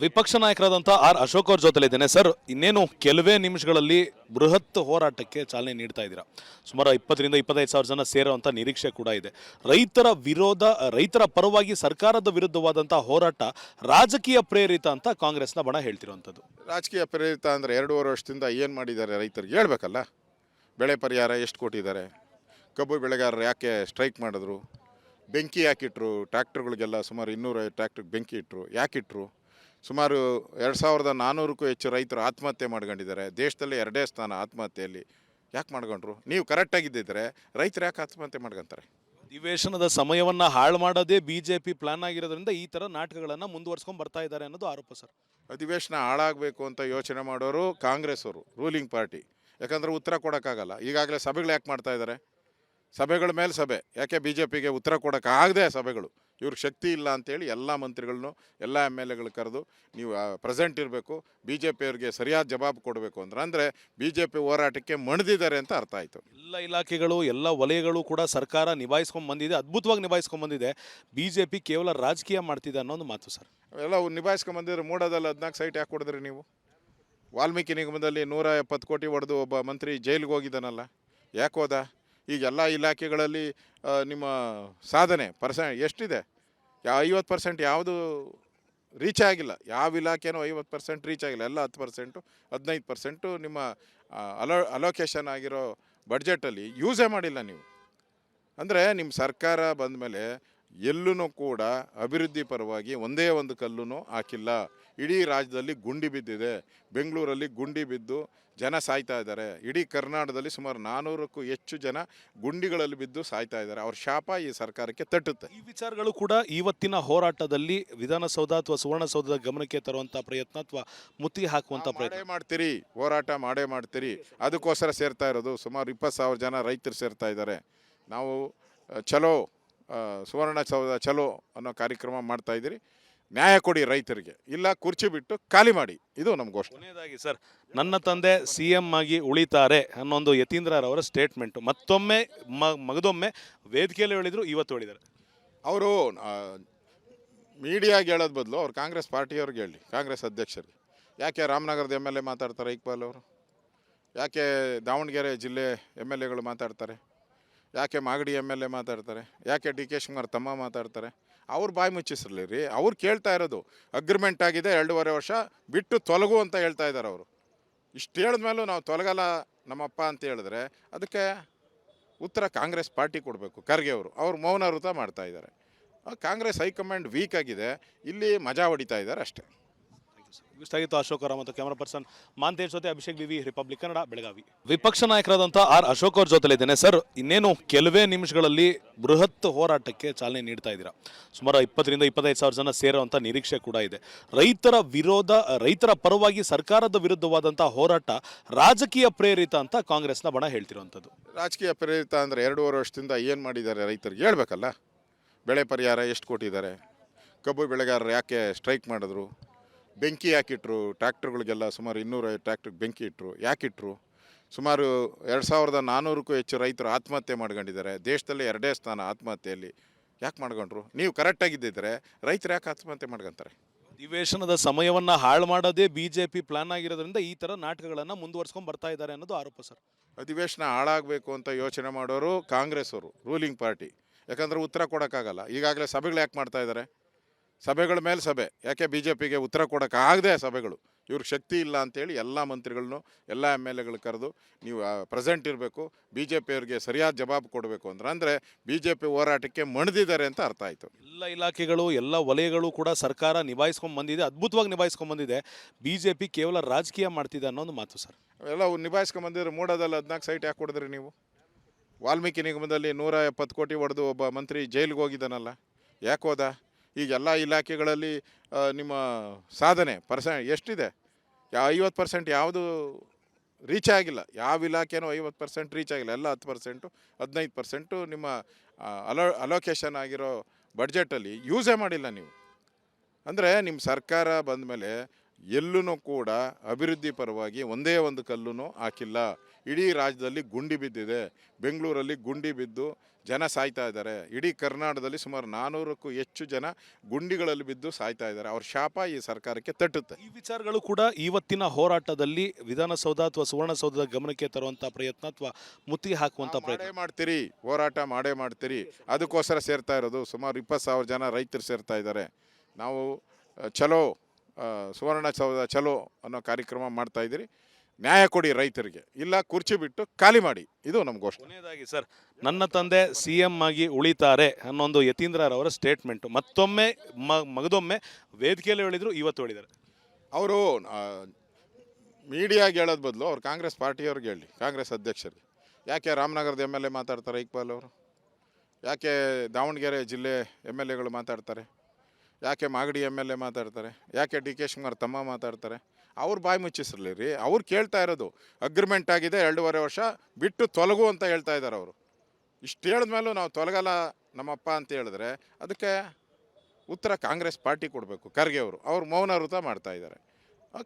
ವಿಪಕ್ಷ ನಾಯಕರಾದಂಥ ಆರ್ ಅಶೋಕ್ ಅವ್ರ ಜೊತೆಲಿದ್ದೇನೆ. ಸರ್, ಇನ್ನೇನು ಕೆಲವೇ ನಿಮಿಷಗಳಲ್ಲಿ ಬೃಹತ್ ಹೋರಾಟಕ್ಕೆ ಚಾಲನೆ ನೀಡ್ತಾ ಇದ್ದೀರಾ. ಸುಮಾರು 20,000-25,000 ಜನ ಸೇರುವಂಥ ನಿರೀಕ್ಷೆ ಕೂಡ ಇದೆ. ರೈತರ ಪರವಾಗಿ ಸರ್ಕಾರದ ವಿರುದ್ಧವಾದಂಥ ಹೋರಾಟ ರಾಜಕೀಯ ಪ್ರೇರಿತ ಅಂತ ಕಾಂಗ್ರೆಸ್ನ ಬಣ ಹೇಳ್ತಿರುವಂಥದ್ದು. ರಾಜಕೀಯ ಪ್ರೇರಿತ ಅಂದರೆ 2.5 ವರ್ಷದಿಂದ ಏನು ಮಾಡಿದ್ದಾರೆ ರೈತರಿಗೆ ಹೇಳ್ಬೇಕಲ್ಲ. ಬೆಳೆ ಪರಿಹಾರ ಎಷ್ಟು ಕೊಟ್ಟಿದ್ದಾರೆ, ಕಬ್ಬು ಬೆಳೆಗಾರರು ಯಾಕೆ ಸ್ಟ್ರೈಕ್ ಮಾಡಿದ್ರು, ಬೆಂಕಿ ಯಾಕಿಟ್ರು, ಟ್ರ್ಯಾಕ್ಟರ್ಗಳಿಗೆಲ್ಲ ಸುಮಾರು 200 ಟ್ರ್ಯಾಕ್ಟರ್ಗೆ ಬೆಂಕಿ ಇಟ್ಟರು, ಯಾಕಿಟ್ರು, ಸುಮಾರು 2,400ಕ್ಕೂ ಹೆಚ್ಚು ರೈತರು ಆತ್ಮಹತ್ಯೆ ಮಾಡ್ಕೊಂಡಿದ್ದಾರೆ. ದೇಶದಲ್ಲಿ 2ನೇ ಸ್ಥಾನ ಆತ್ಮಹತ್ಯೆಯಲ್ಲಿ. ಯಾಕೆ ಮಾಡ್ಕೊಂಡ್ರು? ನೀವು ಕರೆಕ್ಟಾಗಿದ್ದಿದ್ರೆ ರೈತರು ಯಾಕೆ ಆತ್ಮಹತ್ಯೆ ಮಾಡ್ಕೊತಾರೆ? ಅಧಿವೇಶನದ ಸಮಯವನ್ನು ಹಾಳು ಮಾಡೋದೇ ಬಿಜೆಪಿ ಪ್ಲಾನ್ ಆಗಿರೋದ್ರಿಂದ ಈ ಥರ ನಾಟಕಗಳನ್ನು ಮುಂದುವರ್ಸ್ಕೊಂಡು ಬರ್ತಾ ಇದ್ದಾರೆ ಅನ್ನೋದು ಆರೋಪ ಸರ್. ಅಧಿವೇಶನ ಹಾಳಾಗಬೇಕು ಅಂತ ಯೋಚನೆ ಮಾಡೋರು ಕಾಂಗ್ರೆಸ್ ಅವರು, ರೂಲಿಂಗ್ ಪಾರ್ಟಿ. ಯಾಕಂದರೆ ಉತ್ತರ ಕೊಡೋಕ್ಕಾಗಲ್ಲ. ಈಗಾಗಲೇ ಸಭೆಗಳು ಯಾಕೆ ಮಾಡ್ತಾ ಇದ್ದಾರೆ? ಸಭೆಗಳ ಮೇಲೆ ಸಭೆ. ಯಾಕೆ ಬಿ ಜೆ ಪಿಗೆ ಉತ್ತರ ಕೊಡೋಕ್ಕಾಗದೆ ಸಭೆಗಳು. ಇವ್ರಿಗೆ ಶಕ್ತಿ ಇಲ್ಲ ಅಂತೇಳಿ ಎಲ್ಲ ಮಂತ್ರಿಗಳನ್ನು ಎಲ್ಲ ಎಮ್ ಎಲ್ ಎಗಳು ಕರೆದು ನೀವು ಪ್ರೆಸೆಂಟ್ ಇರಬೇಕು, ಬಿ ಜೆ ಪಿಯವ್ರಿಗೆ ಸರಿಯಾದ ಜವಾಬು ಕೊಡಬೇಕು ಅಂದರೆ ಬಿ ಜೆ ಪಿ ಹೋರಾಟಕ್ಕೆ ಮಣಿದಿದ್ದಾರೆ ಅಂತ ಅರ್ಥ ಆಯಿತು. ಎಲ್ಲ ಇಲಾಖೆಗಳು, ಎಲ್ಲ ವಲಯಗಳು ಕೂಡ ಸರ್ಕಾರ ನಿಭಾಯಿಸ್ಕೊಂಡು ಬಂದಿದೆ, ಅದ್ಭುತವಾಗಿ ನಿಭಾಯಿಸ್ಕೊಂಡು ಬಂದಿದೆ. ಬಿ ಜೆ ಪಿ ಕೇವಲ ರಾಜಕೀಯ ಮಾಡ್ತಿದೆ ಅನ್ನೋದು ಮಾತು ಸರ್. ಎಲ್ಲ ನಿಭಾಯಿಸ್ಕೊಂಡು ಬಂದಿದ್ರೆ ಮೂಡೋದಲ್ಲಿ 14 ಸೈಟ್ ಯಾಕೆ ಕೊಡಿದ್ರಿ ನೀವು? ವಾಲ್ಮೀಕಿ ನಿಗಮದಲ್ಲಿ 170 ಕೋಟಿ ಹೊಡೆದು ಒಬ್ಬ ಮಂತ್ರಿ ಜೈಲಿಗೆ ಹೋಗಿದ್ದಾನಲ್ಲ, ಯಾಕೆ ಹೋದ? ಈಗ ಎಲ್ಲ ಇಲಾಖೆಗಳಲ್ಲಿ ನಿಮ್ಮ ಸಾಧನೆ ಎಷ್ಟಿದೆ? 50% ಯಾವುದು ರೀಚ್ ಆಗಿಲ್ಲ. ಯಾವ ಇಲಾಖೆನೂ 50% ರೀಚ್ ಆಗಿಲ್ಲ. ಎಲ್ಲ 10%, 15% ನಿಮ್ಮ ಅಲೋಕೇಶನ್ ಆಗಿರೋ ಬಡ್ಜೆಟಲ್ಲಿ ಯೂಸೇ ಮಾಡಿಲ್ಲ ನೀವು. ಅಂದರೆ ನಿಮ್ಮ ಸರ್ಕಾರ ಬಂದ ಮೇಲೆ ಎಲ್ಲೂ ಕೂಡ ಅಭಿವೃದ್ಧಿ ಪರವಾಗಿ ಒಂದೇ ಒಂದು ಕಲ್ಲೂ ಹಾಕಿಲ್ಲ. ಇಡೀ ರಾಜ್ಯದಲ್ಲಿ ಗುಂಡಿ ಬಿದ್ದಿದೆ. ಬೆಂಗಳೂರಲ್ಲಿ ಗುಂಡಿ ಬಿದ್ದು ಜನ ಸಾಯ್ತಾ ಇದ್ದಾರೆ. ಇಡೀ ಕರ್ನಾಟಕದಲ್ಲಿ ಸುಮಾರು 400ಕ್ಕೂ ಹೆಚ್ಚು ಜನ ಗುಂಡಿಗಳಲ್ಲಿ ಬಿದ್ದು ಸಾಯ್ತಾ ಇದ್ದಾರೆ. ಅವ್ರ ಶಾಪ ಈ ಸರ್ಕಾರಕ್ಕೆ ತಟ್ಟುತ್ತೆ. ಈ ವಿಚಾರಗಳು ಕೂಡ ಇವತ್ತಿನ ಹೋರಾಟದಲ್ಲಿ ವಿಧಾನಸೌಧ ಅಥವಾ ಸುವರ್ಣಸೌಧದ ಗಮನಕ್ಕೆ ತರುವಂಥ ಪ್ರಯತ್ನ ಅಥವಾ ಮುತ್ತಿಗೆ ಹಾಕುವಂಥ ಪ್ರಯತ್ನ ಮಾಡ್ತೀರಿ. ಹೋರಾಟ ಮಾಡೇ ಮಾಡ್ತೀರಿ. ಅದಕ್ಕೋಸ್ಕರ ಸೇರ್ತಾ ಇರೋದು. ಸುಮಾರು 20,000 ಜನ ರೈತರು ಸೇರ್ತಾ ಇದ್ದಾರೆ. ನಾವು ಚಲೋ ಸುವರ್ಣಸೌಧ ಚಲೋ ಅನ್ನೋ ಕಾರ್ಯಕ್ರಮ ಮಾಡ್ತಾಯಿದ್ದೀರಿ. ನ್ಯಾಯ ಕೊಡಿ ರೈತರಿಗೆ, ಇಲ್ಲ ಕುರ್ಚಿ ಬಿಟ್ಟು ಖಾಲಿ ಮಾಡಿ. ಇದು ನಮ್ಮ ಘೋಷಣೆ. ಕೊನೆಯದಾಗಿ ಸರ್, ನನ್ನ ತಂದೆ CM ಆಗಿ ಉಳಿತಾರೆ ಅನ್ನೊಂದು ಯತೀಂದ್ರರವರ ಸ್ಟೇಟ್ಮೆಂಟು ಮತ್ತೊಮ್ಮೆ ಮಗದೊಮ್ಮೆ ವೇದಿಕೆಯಲ್ಲಿ ಹೇಳಿದರು, ಇವತ್ತು ಹೇಳಿದ್ದಾರೆ. ಅವರು ಮೀಡಿಯಾಗೆ ಹೇಳೋದು ಬದಲು ಅವ್ರು ಕಾಂಗ್ರೆಸ್ ಪಾರ್ಟಿಯವ್ರಿಗೆ ಹೇಳಿ, ಕಾಂಗ್ರೆಸ್ ಅಧ್ಯಕ್ಷರಿಗೆ. ಯಾಕೆ ರಾಮನಗರದ ಎಮ್ ಎಲ್ ಎ ಮಾತಾಡ್ತಾರೆ ಇಕ್ಬಾಲ್ ಅವರು? ಯಾಕೆ ದಾವಣಗೆರೆ ಜಿಲ್ಲೆ ಎಮ್ ಎಲ್ ಎಗಳು ಮಾತಾಡ್ತಾರೆ? ಯಾಕೆ ಮಾಗಡಿ ಎಮ್ ಎಲ್ ಎ ಮಾತಾಡ್ತಾರೆ? ಯಾಕೆ ಡಿ ಕೆ ಶಿವಕುಮಾರ್ ತಮ್ಮ ಮಾತಾಡ್ತಾರೆ? ಅವ್ರು ಬಾಯಿ ಮುಚ್ಚಿಸಿರ್ಲಿ ರೀ. ಅವ್ರು ಕೇಳ್ತಾ ಇರೋದು ಅಗ್ರಿಮೆಂಟ್ ಆಗಿದೆ 2.5 ವರ್ಷ ಬಿಟ್ಟು ತೊಲಗು ಅಂತ ಹೇಳ್ತಾ ಇದ್ದಾರೆ ಅವರು. ಇಷ್ಟು ಹೇಳಿದ್ಮೇಲೂ ನಾವು ತೊಲಗಲ್ಲ ನಮ್ಮಪ್ಪ ಅಂತ ಹೇಳಿದ್ರೆ ಅದಕ್ಕೆ ಉತ್ತರ ಕಾಂಗ್ರೆಸ್ ಪಾರ್ಟಿ ಕೊಡಬೇಕು. ಖರ್ಗೆ ಅವರು ಮೌನ ವೃತ ಮಾಡ್ತಾ ಇದ್ದಾರೆ. ಕಾಂಗ್ರೆಸ್ ಹೈಕಮಾಂಡ್ ವೀಕ್ ಆಗಿದೆ. ಇಲ್ಲಿ ಮಜಾ ಹೊಡಿತಾ ಇದ್ದಾರೆ ಅಷ್ಟೇ. ಇಷ್ಟಾಗಿತ್ತು ಅಶೋಕ್ ಅವರ ಮತ್ತು ಕ್ಯಾಮರಾ ಪರ್ಸನ್ ಮಾಂತೇಶ್ ಜೊತೆ ಅಭಿಷೇಕ್ ಬಿವಿ, ರಿಪಬ್ಲಿಕ್ ಕನ್ನಡ, ಬೆಳಗಾವಿ. ವಿಪಕ್ಷ ನಾಯಕರಾದಂಥ ಆರ್ ಅಶೋಕ್ ಅವ್ರ ಜೊತೆಲಿದ್ದೇನೆ. ಸರ್, ಇನ್ನೇನು ಕೆಲವೇ ನಿಮಿಷಗಳಲ್ಲಿ ಬೃಹತ್ ಹೋರಾಟಕ್ಕೆ ಚಾಲನೆ ನೀಡ್ತಾ ಇದ್ದೀರಾ. ಸುಮಾರು 20,000-25,000 ಜನ ಸೇರುವಂಥ ನಿರೀಕ್ಷೆ ಕೂಡ ಇದೆ. ರೈತರ ಪರವಾಗಿ ಸರ್ಕಾರದ ವಿರುದ್ಧವಾದಂಥ ಹೋರಾಟ ರಾಜಕೀಯ ಪ್ರೇರಿತ ಅಂತ ಕಾಂಗ್ರೆಸ್ನ ಬಣ ಹೇಳ್ತಿರುವಂಥದ್ದು. ರಾಜಕೀಯ ಪ್ರೇರಿತ ಅಂದರೆ 2.5 ವರ್ಷದಿಂದ ಏನು ಮಾಡಿದ್ದಾರೆ ರೈತರಿಗೆ ಹೇಳ್ಬೇಕಲ್ಲ. ಬೆಳೆ ಪರಿಹಾರ ಎಷ್ಟು ಕೊಟ್ಟಿದ್ದಾರೆ, ಕಬ್ಬು ಬೆಳೆಗಾರರು ಯಾಕೆ ಸ್ಟ್ರೈಕ್ ಮಾಡಿದ್ರು, ಬೆಂಕಿ ಯಾಕಿಟ್ರು, ಟ್ರ್ಯಾಕ್ಟರ್ಗಳಿಗೆಲ್ಲ ಸುಮಾರು 200 ಟ್ರ್ಯಾಕ್ಟರ್ಗೆ ಬೆಂಕಿ ಇಟ್ಟರು, ಯಾಕಿಟ್ರು, ಸುಮಾರು 2,400ಕ್ಕೂ ಹೆಚ್ಚು ರೈತರು ಆತ್ಮಹತ್ಯೆ ಮಾಡ್ಕೊಂಡಿದ್ದಾರೆ. ದೇಶದಲ್ಲಿ 2ನೇ ಸ್ಥಾನ ಆತ್ಮಹತ್ಯೆಯಲ್ಲಿ. ಯಾಕೆ ಮಾಡ್ಕೊಂಡ್ರು? ನೀವು ಕರೆಕ್ಟಾಗಿದ್ದಿದ್ರೆ ರೈತರು ಯಾಕೆ ಆತ್ಮಹತ್ಯೆ ಮಾಡ್ಕೊತಾರೆ? ಅಧಿವೇಶನದ ಸಮಯವನ್ನು ಹಾಳು ಮಾಡೋದೇ ಬಿಜೆಪಿ ಪ್ಲಾನ್ ಆಗಿರೋದ್ರಿಂದ ಈ ಥರ ನಾಟಕಗಳನ್ನು ಮುಂದುವರ್ಸ್ಕೊಂಡು ಬರ್ತಾ ಇದ್ದಾರೆ ಅನ್ನೋದು ಆರೋಪ ಸರ್. ಅಧಿವೇಶನ ಹಾಳಾಗಬೇಕು ಅಂತ ಯೋಚನೆ ಮಾಡೋರು ಕಾಂಗ್ರೆಸ್ ಅವರು, ರೂಲಿಂಗ್ ಪಾರ್ಟಿ. ಯಾಕಂದರೆ ಉತ್ತರ ಕೊಡೋಕ್ಕಾಗಲ್ಲ. ಈಗಾಗಲೇ ಸಭೆಗಳು ಯಾಕೆ ಮಾಡ್ತಾ ಇದ್ದಾರೆ? ಸಭೆಗಳ ಮೇಲೆ ಸಭೆ. ಯಾಕೆ ಬಿ ಜೆ ಪಿಗೆ ಉತ್ತರ ಕೊಡೋಕ್ಕಾಗದೆ ಸಭೆಗಳು. ಇವ್ರಿಗೆ ಶಕ್ತಿ ಇಲ್ಲ ಅಂತೇಳಿ ಎಲ್ಲ ಮಂತ್ರಿಗಳನ್ನು ಎಲ್ಲ ಎಮ್ ಎಲ್ ಎಗಳು ಕರೆದು ನೀವು ಪ್ರೆಸೆಂಟ್ ಇರಬೇಕು, ಬಿ ಜೆ ಪಿಯವ್ರಿಗೆ ಸರಿಯಾದ ಜವಾಬು ಕೊಡಬೇಕು ಅಂದರೆ ಬಿ ಜೆ ಪಿ ಹೋರಾಟಕ್ಕೆ ಮಣಿದಿದ್ದಾರೆ ಅಂತ ಅರ್ಥ ಆಯಿತು. ಎಲ್ಲ ಇಲಾಖೆಗಳು, ಎಲ್ಲ ವಲಯಗಳು ಕೂಡ ಸರ್ಕಾರ ನಿಭಾಯಿಸ್ಕೊಂಡು ಬಂದಿದೆ, ಅದ್ಭುತವಾಗಿ ನಿಭಾಯಿಸ್ಕೊಂಡು ಬಂದಿದೆ. ಬಿ ಜೆ ಪಿ ಕೇವಲ ರಾಜಕೀಯ ಮಾಡ್ತಿದೆ ಅನ್ನೋದು ಮಾತು ಸರ್. ಎಲ್ಲ ನಿಭಾಯಿಸ್ಕೊಂಡು ಬಂದಿದ್ರೆ ಮೂಡೋದಲ್ಲಿ 14 ಸೈಟ್ ಯಾಕೆ ಕೊಡಿದ್ರಿ ನೀವು? ವಾಲ್ಮೀಕಿ ನಿಗಮದಲ್ಲಿ 170 ಕೋಟಿ ಹೊಡೆದು ಒಬ್ಬ ಮಂತ್ರಿ ಜೈಲಿಗೆ ಹೋಗಿದ್ದಾನಲ್ಲ, ಯಾಕೆ ಹೋದ? ಈಗ ಎಲ್ಲ ಇಲಾಖೆಗಳಲ್ಲಿ ನಿಮ್ಮ ಸಾಧನೆ ಎಷ್ಟಿದೆ? 50% ಯಾವುದು ರೀಚ್ ಆಗಿಲ್ಲ. ಯಾವ ಇಲಾಖೆನೂ 50% ರೀಚ್ ಆಗಿಲ್ಲ. ಎಲ್ಲ 10%, 15% ನಿಮ್ಮ ಅಲೋಕೇಶನ್ ಆಗಿರೋ ಬಡ್ಜೆಟಲ್ಲಿ ಯೂಸೇ ಮಾಡಿಲ್ಲ ನೀವು. ಅಂದರೆ ನಿಮ್ಮ ಸರ್ಕಾರ ಬಂದ ಮೇಲೆ ಎಲ್ಲೂ ಕೂಡ ಅಭಿವೃದ್ಧಿ ಪರವಾಗಿ ಒಂದೇ ಒಂದು ಕಲ್ಲೂ ಹಾಕಿಲ್ಲ. ಇಡೀ ರಾಜ್ಯದಲ್ಲಿ ಗುಂಡಿ ಬಿದ್ದಿದೆ. ಬೆಂಗಳೂರಲ್ಲಿ ಗುಂಡಿ ಬಿದ್ದು ಜನ ಸಾಯ್ತಾ ಇದ್ದಾರೆ. ಇಡೀ ಕರ್ನಾಟಕದಲ್ಲಿ ಸುಮಾರು 400ಕ್ಕೂ ಹೆಚ್ಚು ಜನ ಗುಂಡಿಗಳಲ್ಲಿ ಬಿದ್ದು ಸಾಯ್ತಾ ಇದ್ದಾರೆ. ಅವ್ರ ಶಾಪ ಈ ಸರ್ಕಾರಕ್ಕೆ ತಟ್ಟುತ್ತೆ. ಈ ವಿಚಾರಗಳು ಕೂಡ ಇವತ್ತಿನ ಹೋರಾಟದಲ್ಲಿ ವಿಧಾನಸೌಧ ಅಥವಾ ಸುವರ್ಣಸೌಧದ ಗಮನಕ್ಕೆ ತರುವಂತ ಪ್ರಯತ್ನ ಅಥವಾ ಮುತ್ತಿಗೆ ಹಾಕುವಂತ ಪ್ರಯತ್ನ ಮಾಡ್ತೀರಿ, ಹೋರಾಟ ಮಾಡೇ ಮಾಡ್ತೀರಿ. ಅದಕ್ಕೋಸ್ಕರ ಸೇರ್ತಾ ಇರೋದು. ಸುಮಾರು 20,000 ಜನ ರೈತರು ಸೇರ್ತಾ ಇದ್ದಾರೆ. ನಾವು ಚಲೋ ಸುವರ್ಣಸೌಧ ಚಲೋ ಅನ್ನೋ ಕಾರ್ಯಕ್ರಮ ಮಾಡ್ತಾ ಇದ್ದೀರಿ. ನ್ಯಾಯ ಕೊಡಿ ರೈತರಿಗೆ, ಇಲ್ಲ ಕುರ್ಚಿ ಬಿಟ್ಟು ಖಾಲಿ ಮಾಡಿ. ಇದು ನಮ್ಮ ಘೋಷಣೆ. ಕೊನೆಯದಾಗಿ ಸರ್, ನನ್ನ ತಂದೆ CM ಆಗಿ ಉಳಿತಾರೆ ಅನ್ನೊಂದು ಯತೀಂದ್ರರವರ ಸ್ಟೇಟ್ಮೆಂಟ್ ಮತ್ತೊಮ್ಮೆ ಮಗದೊಮ್ಮೆ ವೇದಿಕೆಯಲ್ಲಿ ಹೇಳಿದ್ರು, ಇವತ್ತು ಹೇಳಿದ್ದಾರೆ. ಅವರು ಮೀಡಿಯಾಗೆ ಹೇಳೋದು ಬದಲು ಅವ್ರು ಕಾಂಗ್ರೆಸ್ ಪಾರ್ಟಿಯವ್ರಿಗೆ ಹೇಳಿ, ಕಾಂಗ್ರೆಸ್ ಅಧ್ಯಕ್ಷರಿಗೆ. ಯಾಕೆ ರಾಮನಗರದ MLA ಮಾತಾಡ್ತಾರೆ ಇಕ್ಬಾಲ್ ಅವರು? ಯಾಕೆ ದಾವಣಗೆರೆ ಜಿಲ್ಲೆ MLAಗಳು ಮಾತಾಡ್ತಾರೆ? ಯಾಕೆ ಮಾಗಡಿ MLA ಮಾತಾಡ್ತಾರೆ? ಯಾಕೆ DK ಶಿವಕುಮಾರ್ ತಮ್ಮ ಮಾತಾಡ್ತಾರೆ? ಅವ್ರು ಬಾಯಿ ಮುಚ್ಚಿಸಿರ್ಲಿ ರೀ. ಅವ್ರು ಕೇಳ್ತಾ ಇರೋದು ಅಗ್ರಿಮೆಂಟ್ ಆಗಿದೆ 2.5 ವರ್ಷ ಬಿಟ್ಟು ತೊಲಗು ಅಂತ ಹೇಳ್ತಾ ಇದ್ದಾರೆ ಅವರು. ಇಷ್ಟು ಹೇಳಿದ್ಮೇಲೂ ನಾವು ತೊಲಗಲ್ಲ ನಮ್ಮಪ್ಪ ಅಂತ ಹೇಳಿದ್ರೆ ಅದಕ್ಕೆ ಉತ್ತರ ಕಾಂಗ್ರೆಸ್ ಪಾರ್ಟಿ ಕೊಡಬೇಕು. ಖರ್ಗೆ ಅವರು ಮೌನ ವೃತ ಮಾಡ್ತಾ ಇದ್ದಾರೆ.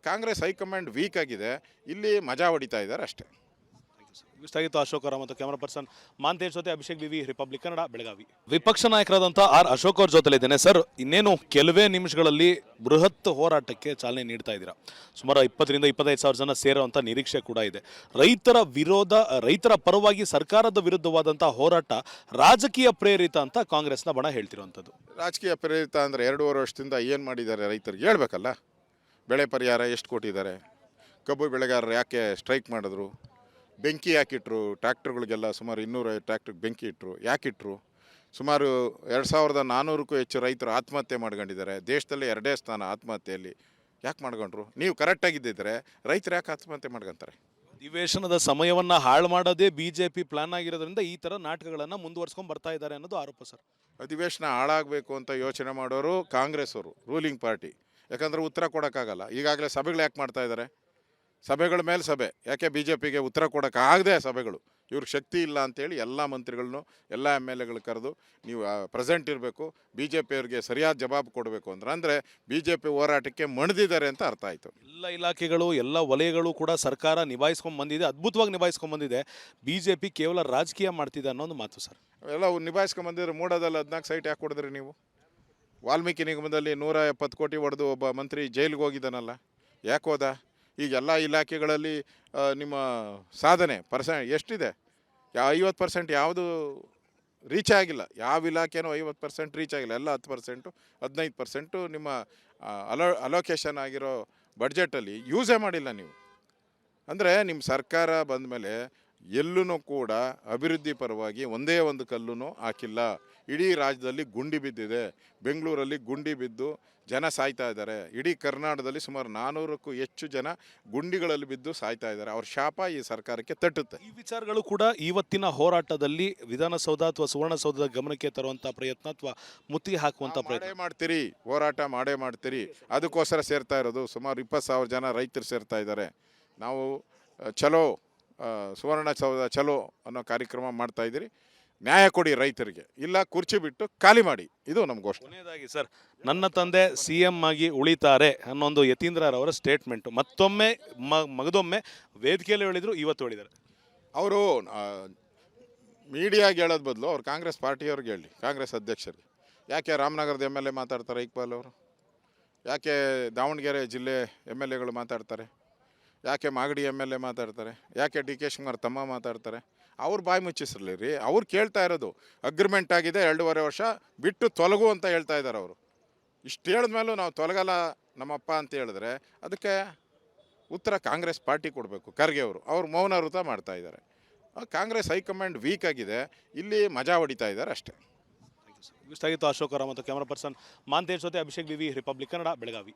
ಕಾಂಗ್ರೆಸ್ ಹೈಕಮಾಂಡ್ ವೀಕ್ ಆಗಿದೆ, ಇಲ್ಲಿ ಮಜಾ ಹೊಡಿತಾ ಇದ್ದಾರೆ ಅಷ್ಟೇ. ಇಷ್ಟಾಗಿತ್ತು ಅಶೋಕ್ ಅವರ ಮತ್ತು ಕ್ಯಾಮರಾ ಪರ್ಸನ್ ಮಾಂತೇಶ್ ಜೊತೆ ಅಭಿಷೇಕ್ ವಿವಿ, ರಿಪಬ್ಲಿಕ್ ಕನ್ನಡ, ಬೆಳಗಾವಿ. ವಿಪಕ್ಷ ನಾಯಕರಾದಂಥ R ಅಶೋಕ್ ಅವ್ರ ಜೊತೆಲಿದ್ದೇನೆ. ಸರ್, ಇನ್ನೇನು ಕೆಲವೇ ನಿಮಿಷಗಳಲ್ಲಿ ಬೃಹತ್ ಹೋರಾಟಕ್ಕೆ ಚಾಲನೆ ನೀಡ್ತಾ ಇದ್ದೀರಾ. ಸುಮಾರು 20,000 ರಿಂದ 25,000 ಜನ ಸೇರುವಂಥ ನಿರೀಕ್ಷೆ ಕೂಡ ಇದೆ. ರೈತರ ಪರವಾಗಿ ಸರ್ಕಾರದ ವಿರುದ್ಧವಾದಂಥ ಹೋರಾಟ ರಾಜಕೀಯ ಪ್ರೇರಿತ ಅಂತ ಕಾಂಗ್ರೆಸ್ನ ಬಣ ಹೇಳ್ತಿರುವಂಥದ್ದು. ರಾಜಕೀಯ ಪ್ರೇರಿತ ಅಂದರೆ 2.5 ವರ್ಷದಿಂದ ಏನು ಮಾಡಿದ್ದಾರೆ ರೈತರಿಗೆ ಹೇಳ್ಬೇಕಲ್ಲ. ಬೆಳೆ ಪರಿಹಾರ ಎಷ್ಟು ಕೊಟ್ಟಿದ್ದಾರೆ? ಕಬ್ಬು ಬೆಳೆಗಾರರು ಯಾಕೆ ಸ್ಟ್ರೈಕ್ ಮಾಡಿದ್ರು? ಬೆಂಕಿ ಯಾಕಿಟ್ರು? ಟ್ರ್ಯಾಕ್ಟರ್ಗಳಿಗೆಲ್ಲ ಸುಮಾರು 250 ಟ್ರ್ಯಾಕ್ಟ್ರಿಗೆ ಬೆಂಕಿ ಇಟ್ಟರು. ಯಾಕಿಟ್ರು? ಸುಮಾರು 2,400ಕ್ಕೂ ಹೆಚ್ಚು ರೈತರು ಆತ್ಮಹತ್ಯೆ ಮಾಡ್ಕೊಂಡಿದ್ದಾರೆ. ದೇಶದಲ್ಲಿ 2ನೇ ಸ್ಥಾನ ಆತ್ಮಹತ್ಯೆಯಲ್ಲಿ. ಯಾಕೆ ಮಾಡ್ಕೊಂಡ್ರು? ನೀವು ಕರೆಕ್ಟಾಗಿದ್ದಿದ್ರೆ ರೈತರು ಯಾಕೆ ಆತ್ಮಹತ್ಯೆ ಮಾಡ್ಕೊತಾರೆ? ಅಧಿವೇಶನದ ಸಮಯವನ್ನು ಹಾಳು ಮಾಡೋದೇ BJP ಪ್ಲಾನ್ ಆಗಿರೋದ್ರಿಂದ ಈ ಥರ ನಾಟಕಗಳನ್ನು ಮುಂದುವರ್ಸ್ಕೊಂಡು ಬರ್ತಾ ಇದ್ದಾರೆ ಅನ್ನೋದು ಆರೋಪ ಸರ್. ಅಧಿವೇಶನ ಹಾಳಾಗಬೇಕು ಅಂತ ಯೋಚನೆ ಮಾಡೋರು ಕಾಂಗ್ರೆಸ್ ಅವರು, ರೂಲಿಂಗ್ ಪಾರ್ಟಿ. ಯಾಕಂದರೆ ಉತ್ತರ ಕೊಡೋಕ್ಕಾಗಲ್ಲ. ಈಗಾಗಲೇ ಸಭೆಗಳು ಯಾಕೆ ಮಾಡ್ತಾ ಇದ್ದಾರೆ? ಸಭೆಗಳ ಮೇಲೆ ಸಭೆ. ಯಾಕೆ BJPಗೆ ಉತ್ತರ ಕೊಡೋಕ್ಕಾಗದೆ ಸಭೆಗಳು? ಇವ್ರಿಗೆ ಶಕ್ತಿ ಇಲ್ಲ ಅಂತೇಳಿ ಎಲ್ಲ ಮಂತ್ರಿಗಳನ್ನು ಎಲ್ಲ MLAಗಳು ಕರೆದು ನೀವು ಪ್ರೆಸೆಂಟ್ ಇರಬೇಕು, BJPಯವ್ರಿಗೆ ಸರಿಯಾದ ಜವಾಬು ಕೊಡಬೇಕು ಅಂದರೆ BJP ಹೋರಾಟಕ್ಕೆ ಮಣಿದಿದ್ದಾರೆ ಅಂತ ಅರ್ಥ ಆಯಿತು. ಎಲ್ಲ ಇಲಾಖೆಗಳು, ಎಲ್ಲ ವಲಯಗಳು ಕೂಡ ಸರ್ಕಾರ ನಿಭಾಯಿಸ್ಕೊಂಡು ಬಂದಿದೆ, ಅದ್ಭುತವಾಗಿ ನಿಭಾಯಿಸ್ಕೊಂಡು ಬಂದಿದೆ. BJP ಕೇವಲ ರಾಜಕೀಯ ಮಾಡ್ತಿದೆ ಅನ್ನೋ ಒಂದು ಮಾತು ಸರ್. ಎಲ್ಲ ನಿಭಾಯಿಸ್ಕೊಂಬಂದಿದ್ರೆ ಮೂಡೋದಲ್ಲಿ 14 ಸೈಟ್ ಯಾಕೆ ಕೊಡಿದ್ರಿ ನೀವು? ವಾಲ್ಮೀಕಿ ನಿಗಮದಲ್ಲಿ 170 ಕೋಟಿ ಹೊಡೆದು ಒಬ್ಬ ಮಂತ್ರಿ ಜೈಲಿಗೆ ಹೋಗಿದ್ದಾನಲ್ಲ, ಯಾಕೆ ಹೋದ? ಈಗ ಎಲ್ಲ ಇಲಾಖೆಗಳಲ್ಲಿ ನಿಮ್ಮ ಸಾಧನೆ ಎಷ್ಟಿದೆ? 50% ಯಾವುದು ರೀಚ್ ಆಗಿಲ್ಲ. ಯಾವ ಇಲಾಖೆನೂ 50% ರೀಚ್ ಆಗಿಲ್ಲ. ಎಲ್ಲ 10%, 15% ನಿಮ್ಮ ಅಲೋಕೇಶನ್ ಆಗಿರೋ ಬಡ್ಜೆಟಲ್ಲಿ ಯೂಸೇ ಮಾಡಿಲ್ಲ ನೀವು. ಅಂದರೆ ನಿಮ್ಮ ಸರ್ಕಾರ ಬಂದ ಮೇಲೆ ಎಲ್ಲೂ ಕೂಡ ಅಭಿವೃದ್ಧಿ ಪರವಾಗಿ ಒಂದೇ ಒಂದು ಕಲ್ಲೂ ಹಾಕಿಲ್ಲ. ಇಡೀ ರಾಜ್ಯದಲ್ಲಿ ಗುಂಡಿ ಬಿದ್ದಿದೆ. ಬೆಂಗಳೂರಲ್ಲಿ ಗುಂಡಿ ಬಿದ್ದು ಜನ ಸಾಯ್ತಾ ಇದ್ದಾರೆ. ಇಡೀ ಕರ್ನಾಟಕದಲ್ಲಿ ಸುಮಾರು 400ಕ್ಕೂ ಹೆಚ್ಚು ಜನ ಗುಂಡಿಗಳಲ್ಲಿ ಬಿದ್ದು ಸಾಯ್ತಾ ಇದ್ದಾರೆ. ಅವ್ರ ಶಾಪ ಈ ಸರ್ಕಾರಕ್ಕೆ ತಟ್ಟುತ್ತೆ. ಈ ವಿಚಾರಗಳು ಕೂಡ ಇವತ್ತಿನ ಹೋರಾಟದಲ್ಲಿ ವಿಧಾನಸೌಧ ಅಥವಾ ಸುವರ್ಣಸೌಧದ ಗಮನಕ್ಕೆ ತರುವಂಥ ಪ್ರಯತ್ನ ಅಥವಾ ಮುತ್ತಿಗೆ ಹಾಕುವಂಥ ಪ್ರಯತ್ನ ಮಾಡ್ತೀರಿ, ಹೋರಾಟ ಮಾಡೇ ಮಾಡ್ತೀರಿ. ಅದಕ್ಕೋಸ್ಕರ ಸೇರ್ತಾ ಇರೋದು. ಸುಮಾರು 20,000 ಜನ ರೈತರು ಸೇರ್ತಾ ಇದ್ದಾರೆ. ನಾವು ಚಲೋ ಸುವರ್ಣಸೌಧ ಚಲೋ ಅನ್ನೋ ಕಾರ್ಯಕ್ರಮ ಮಾಡ್ತಾ ಇದ್ದೀರಿ. ನ್ಯಾಯ ಕೊಡಿ ರೈತರಿಗೆ, ಇಲ್ಲ ಕುರ್ಚಿ ಬಿಟ್ಟು ಖಾಲಿ ಮಾಡಿ. ಇದು ನಮ್ಮ ಘೋಷಣೆ. ಕೊನೆಯದಾಗಿ ಸರ್, ನನ್ನ ತಂದೆ CM ಆಗಿ ಉಳಿತಾರೆ ಅನ್ನೊಂದು ಯತೀಂದ್ರರವರ ಸ್ಟೇಟ್ಮೆಂಟ್ ಮತ್ತೊಮ್ಮೆ ಮಗದೊಮ್ಮೆ ವೇದಿಕೆಯಲ್ಲಿ ಹೇಳಿದ್ರು, ಇವತ್ತು ಹೇಳಿದ್ದಾರೆ. ಅವರು ಮೀಡಿಯಾಗೆ ಹೇಳೋದು ಬದಲು ಅವ್ರು ಕಾಂಗ್ರೆಸ್ ಪಾರ್ಟಿಯವ್ರಿಗೆ ಹೇಳಿ, ಕಾಂಗ್ರೆಸ್ ಅಧ್ಯಕ್ಷರಿಗೆ. ಯಾಕೆ ರಾಮನಗರದ MLA ಮಾತಾಡ್ತಾರೆ ಇಕ್ಬಾಲ್ ಅವರು? ಯಾಕೆ ದಾವಣಗೆರೆ ಜಿಲ್ಲೆ MLAಗಳು ಮಾತಾಡ್ತಾರೆ? ಯಾಕೆ ಮಾಗಡಿ MLA ಮಾತಾಡ್ತಾರೆ? ಯಾಕೆ DK ಶಿವಕುಮಾರ್ ತಮ್ಮ ಮಾತಾಡ್ತಾರೆ? ಅವ್ರು ಬಾಯಿ ಮುಚ್ಚಿಸಿರ್ಲಿ ರೀ. ಅವ್ರು ಕೇಳ್ತಾ ಇರೋದು ಅಗ್ರಿಮೆಂಟ್ ಆಗಿದೆ 2.5 ವರ್ಷ ಬಿಟ್ಟು ತೊಲಗು ಅಂತ ಹೇಳ್ತಾ ಇದ್ದಾರೆ ಅವರು. ಇಷ್ಟು ಹೇಳಿದ್ಮೇಲೂ ನಾವು ತೊಲಗಲ್ಲ ನಮ್ಮಪ್ಪ ಅಂತ ಹೇಳಿದ್ರೆ ಅದಕ್ಕೆ ಉತ್ತರ ಕಾಂಗ್ರೆಸ್ ಪಾರ್ಟಿ ಕೊಡಬೇಕು. ಖರ್ಗೆ ಅವರು ಮೌನ ವೃತ ಮಾಡ್ತಾ ಇದ್ದಾರೆ. ಕಾಂಗ್ರೆಸ್ ಹೈಕಮಾಂಡ್ ವೀಕ್ ಆಗಿದೆ, ಇಲ್ಲಿ ಮಜಾ ಹೊಡಿತಾ ಇದ್ದಾರೆ ಅಷ್ಟೇ. ಇಷ್ಟಾಗಿತ್ತು ಅಶೋಕ್ ಅವರ ಮತ್ತು ಕ್ಯಾಮರಾ ಪರ್ಸನ್ ಮಾಂತೇಶ್ ಜೊತೆ ಅಭಿಷೇಕ್ ವಿವಿ, ರಿಪಬ್ಲಿಕ್ ಕನ್ನಡ, ಬೆಳಗಾವಿ.